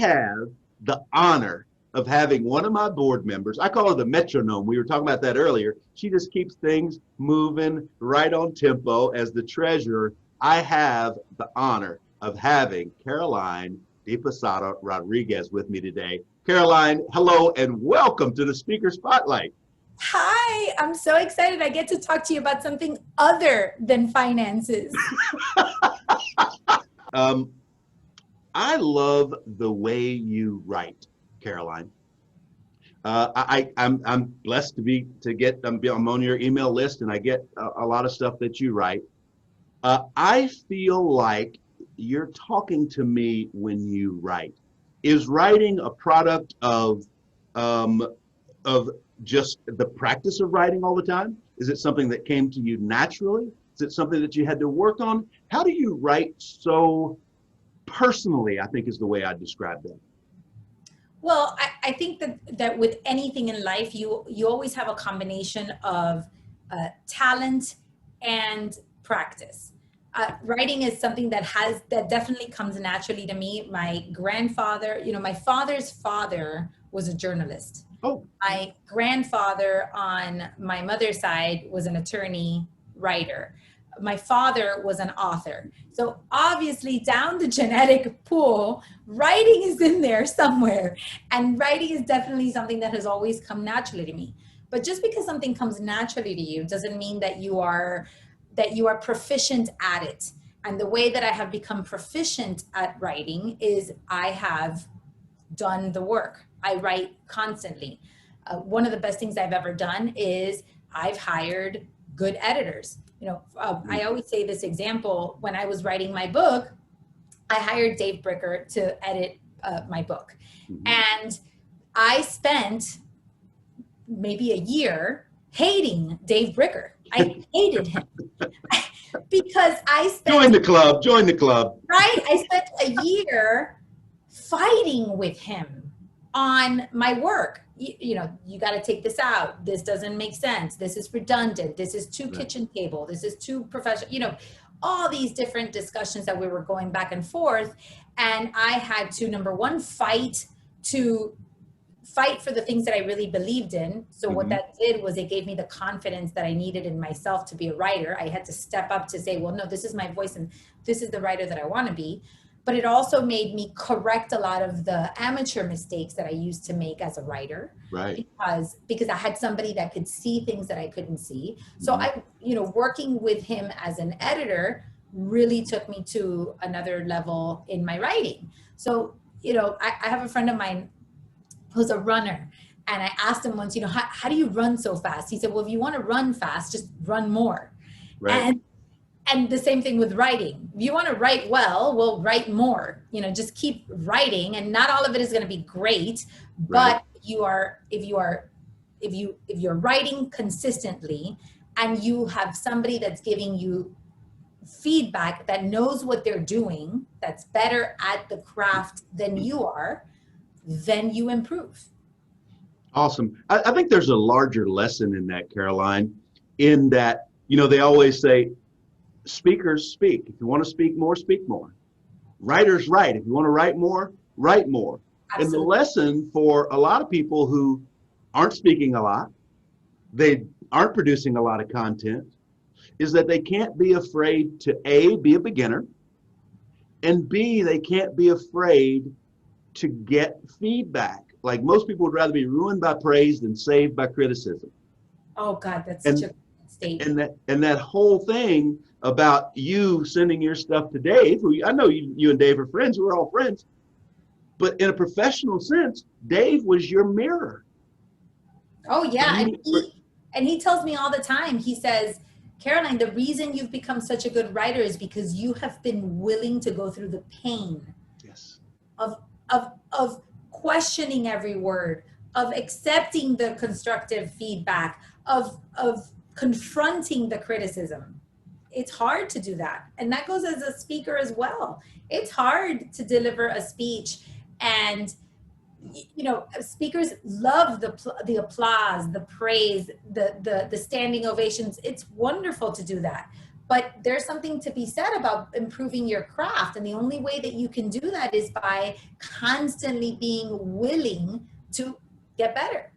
have the honor of having one of my board members. I call her the metronome. We were talking about that earlier. She just keeps things moving right on tempo. As the treasurer, I have the honor of having Caroline DePosada Rodriguez with me today. Caroline, hello and welcome to the Speaker Spotlight. Hi, I'm so excited. I get to talk to you about something other than finances. I love the way you write, Caroline. I'm blessed I'm on your email list and I get a lot of stuff that you write. I feel like you're talking to me when you write. Is writing a product of just the practice of writing all the time? Is it something that came to you naturally? Is it something that you had to work on? How do you write so personally, I think is the way I describe that. Well, I think that with anything in life, you always have a combination of talent and practice. Writing is something that definitely comes naturally to me. My grandfather, my father's father was a journalist. Oh. My grandfather on my mother's side was an attorney, writer. My father was an author. So obviously down the genetic pool, writing is in there somewhere. And writing is definitely something that has always come naturally to me. But just because something comes naturally to you doesn't mean that you are proficient at it. And the way that I have become proficient at writing is I have done the work. I write constantly. One of the best things I've ever done is I've hired good editors. I always say this example. When I was writing my book, I hired Dave Bricker to edit my book. Mm-hmm. And I spent maybe a year hating Dave Bricker. I hated him because I spent— Join the club. Right? I spent a year fighting with him on my work. You got to take this out. This doesn't make sense. This is redundant. This is too kitchen table. This is too professional. All these different discussions that we were going back and forth. And I had to, number one, fight for the things that I really believed in. So what that did was it gave me the confidence that I needed in myself to be a writer. I had to step up to say, well, no, this is my voice and this is the writer that I want to be. But it also made me correct a lot of the amateur mistakes that I used to make as a writer. Right. Because I had somebody that could see things that I couldn't see. So working with him as an editor really took me to another level in my writing. So, I have a friend of mine who's a runner. And I asked him once, how do you run so fast? He said, well, if you want to run fast, just run more. Right. And the same thing with writing. If you want to write well, write more. Just keep writing, and not all of it is going to be great. But if you're writing consistently, and you have somebody that's giving you feedback that knows what they're doing, that's better at the craft than you are, then you improve. Awesome. I think there's a larger lesson in that, Caroline, in that, they always say, speakers speak. If you want to speak more, speak more. Writers write. If you want to write more, write more. Absolutely. And the lesson for a lot of people who aren't speaking a lot, they aren't producing a lot of content, is that they can't be afraid to A, be a beginner, and B, they can't be afraid to get feedback. Like most people would rather be ruined by praise than saved by criticism. Oh God, that's such a statement. And that whole thing about you sending your stuff to Dave, who I know you and Dave are friends, we're all friends, but in a professional sense, Dave was your mirror. Oh yeah, and he tells me all the time, he says, Caroline, the reason you've become such a good writer is because you have been willing to go through the pain of questioning every word, of accepting the constructive feedback, of confronting the criticism. It's hard to do that. And that goes as a speaker as well. It's hard to deliver a speech, and speakers love the applause, the praise, the standing ovations. It's wonderful to do that. But there's something to be said about improving your craft. And the only way that you can do that is by constantly being willing to get better.